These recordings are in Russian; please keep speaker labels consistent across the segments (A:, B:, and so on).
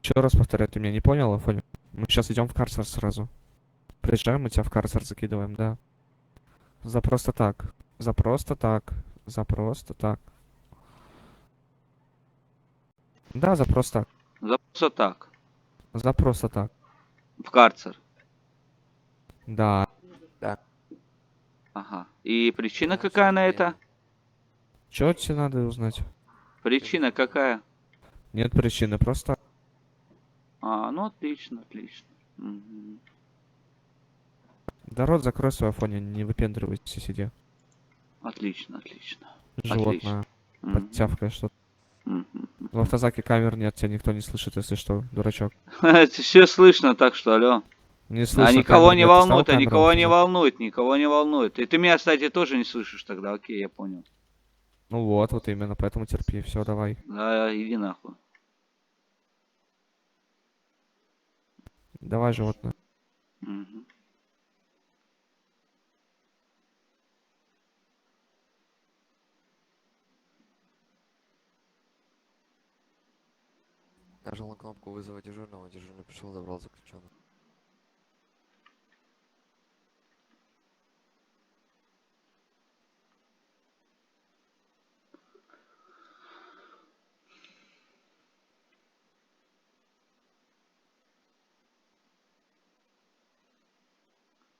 A: Еще раз повторяю, ты меня не понял, Афоня? Мы сейчас идем в карцер сразу. Приезжаем, мы тебя в карцер закидываем, да. За просто так. За просто так. За просто так. Да, за просто так.
B: За просто так.
A: За просто так.
B: В карцер.
A: Да.
B: Ага. И причина
C: Да,
B: какая
C: всё
B: на это?
C: офигенно.
A: Чё тебе надо узнать?
B: Причина какая?
A: Нет причины, просто...
B: А, ну отлично, отлично. Мгм.
A: Да рот закрой свой, Афоня, не выпендривайся, сиди.
B: Отлично, отлично. Отлично.
A: Животное.
B: Мгм.
A: Подтявкаешь что-то.
B: Мгм.
A: В автозаке камер нет, тебя никто не слышит, если что, дурачок.
B: Это все слышно, так что, алло.
A: Не
B: А
A: слышно,
B: никого
A: камер
B: не
A: нет. Ты ставил
B: волнует, а
A: камеру в
B: никого не
A: автозаке?
B: волнует, никого не волнует. И ты меня, кстати, тоже не слышишь тогда, окей, я понял.
A: Ну вот именно, поэтому терпи. Все, давай.
B: Да, иди нахуй.
A: Давай, животное.
B: Мгм.
C: Нажал на кнопку вызова дежурного, дежурный пришел, забрал заключенного.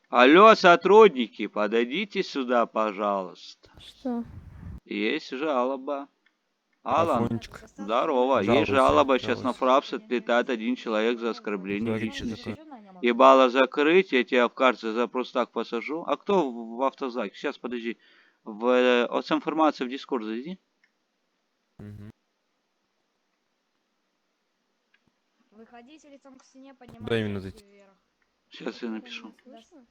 B: Алло, сотрудники, подойдите сюда, пожалуйста.
D: Что?
B: Есть жалоба. Алан,
E: Афончик,
B: здорово. Есть
E: жалуйся,
B: жалоба. Сейчас на
E: жалуйся.
B: фрапс отлетает один человек за оскорбление
E: Говори, что
B: личности.
E: такое.
B: Ебало закрыть, я тебя в карцер за просто так посажу. А кто в автозаке? Сейчас, подожди. С информацией в Дискорд зайди.
E: Мгм.
D: Выходите лицом к стене,
E: Куда именно
D: поднимайте руки
E: зайти?
D: вверх.
B: Сейчас я напишу.
D: Слышно?